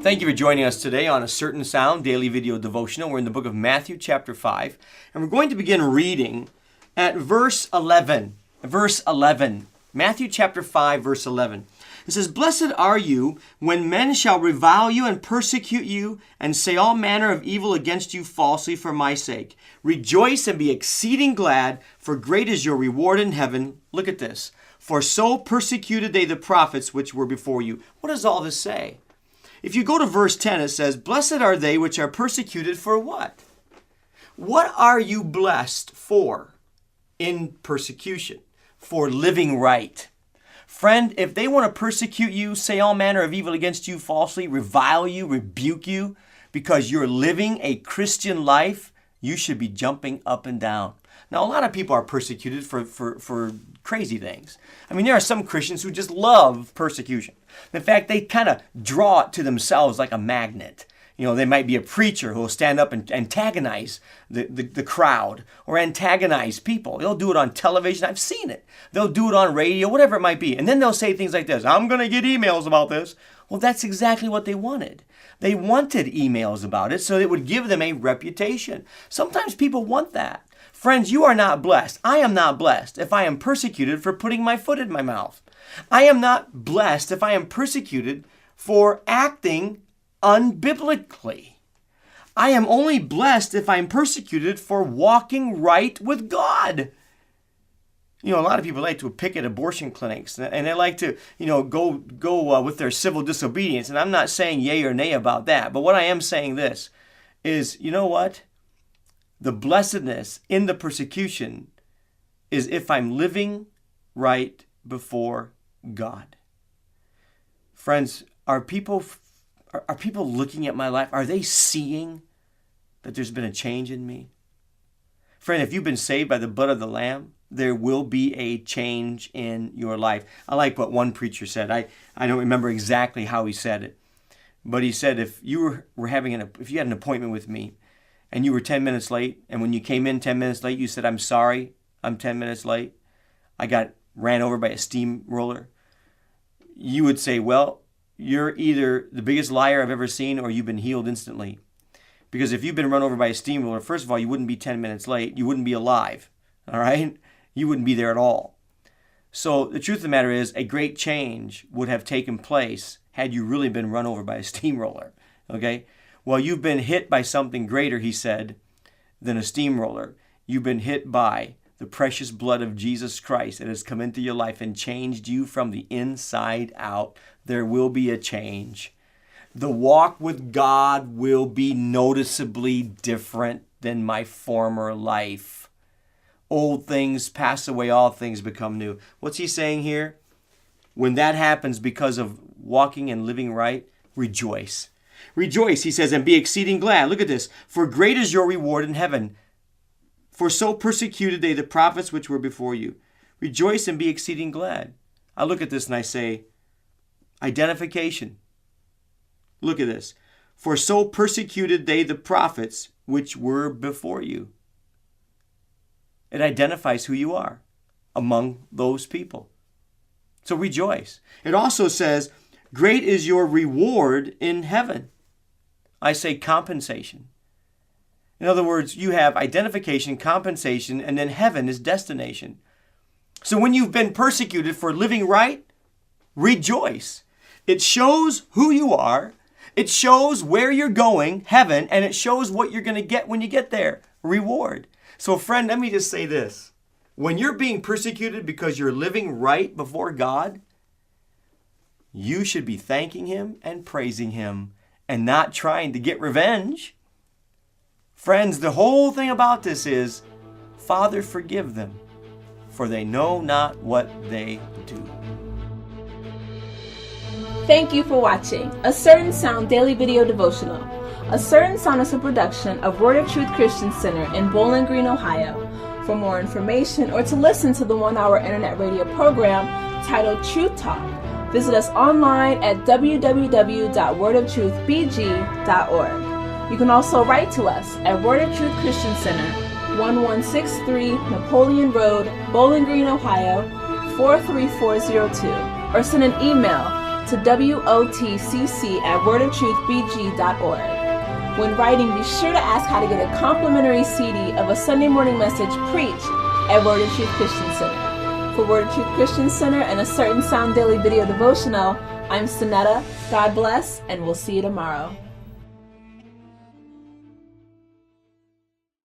Thank you for joining us today on A Certain Sound Daily Video Devotional. We're in the book of Matthew chapter 5, and we're going to begin reading at verse 11. Verse 11. Matthew chapter 5, verse 11. It says, "Blessed are you when men shall revile you and persecute you and say all manner of evil against you falsely for my sake. Rejoice and be exceeding glad, for great is your reward in heaven." Look at this. "For so persecuted they the prophets which were before you." What does all this say? If you go to verse 10, it says, "Blessed are they which are persecuted for" what? What are you blessed for in persecution? For living right. Friend, if they want to persecute you, say all manner of evil against you falsely, revile you, rebuke you, because you're living a Christian life, you should be jumping up and down. Now, a lot of people are persecuted for crazy things. I mean, there are some Christians who just love persecution. In fact, they kind of draw it to themselves like a magnet. You know, they might be a preacher who will stand up and antagonize the crowd or antagonize people. They'll do it on television. I've seen it. They'll do it on radio, whatever it might be. And then they'll say things like this, "I'm going to get emails about this." Well, that's exactly what they wanted. They wanted emails about it so it would give them a reputation. Sometimes people want that. Friends, you are not blessed. I am not blessed if I am persecuted for putting my foot in my mouth. I am not blessed if I am persecuted for acting unbiblically. I am only blessed if I'm persecuted for walking right with God. You know, a lot of people like to picket abortion clinics, and they like to, go with their civil disobedience. And I'm not saying yay or nay about that. But what I am saying this is, you know what? The blessedness in the persecution is if I'm living right before God. Friends, are people looking at my life? Are they seeing that there's been a change in me? Friend, if you've been saved by the blood of the Lamb, there will be a change in your life. I like what one preacher said. I don't remember exactly how he said it, but he said if you if you had an appointment with me and you were 10 minutes late, and when you came in 10 minutes late, you said, "I'm sorry, I'm 10 minutes late. I got ran over by a steamroller," you would say, "Well, you're either the biggest liar I've ever seen or you've been healed instantly." Because if you've been run over by a steamroller, first of all, you wouldn't be 10 minutes late. You wouldn't be alive, all right? You wouldn't be there at all. So the truth of the matter is a great change would have taken place had you really been run over by a steamroller, okay? Well, you've been hit by something greater, he said, than a steamroller. You've been hit by the precious blood of Jesus Christ that has come into your life and changed you from the inside out. There will be a change. The walk with God will be noticeably different than my former life. Old things pass away, all things become new. What's he saying here? When that happens because of walking and living right, rejoice. Rejoice, he says, and be exceeding glad. Look at this. "For great is your reward in heaven. For so persecuted they the prophets which were before you." Rejoice and be exceeding glad. I look at this and I say, identification. Look at this. "For so persecuted they the prophets which were before you." It identifies who you are among those people. So rejoice. It also says, "Great is your reward in heaven." I say compensation. In other words, you have identification, compensation, and then heaven is destination. So when you've been persecuted for living right, rejoice. It shows who you are. It shows where you're going, heaven, and it shows what you're going to get when you get there, reward. So friend, let me just say this. When you're being persecuted because you're living right before God, you should be thanking him and praising him and not trying to get revenge. Friends, the whole thing about this is, Father, forgive them, for they know not what they do. Thank you for watching A Certain Sound Daily Video Devotional. A Certain Sound is a production of Word of Truth Christian Center in Bowling Green, Ohio. For more information or to listen to the 1-hour internet radio program titled Truth Talk, visit us online at www.wordoftruthbg.org. You can also write to us at Word of Truth Christian Center, 1163 Napoleon Road, Bowling Green, Ohio, 43402, or send an email to wotcc@wordoftruthbg.org. When writing, be sure to ask how to get a complimentary CD of a Sunday morning message preached at Word of Truth Christian Center. For Word of Truth Christian Center and a Certain Sound Daily Video Devotional, I'm Sonetta. God bless, and we'll see you tomorrow.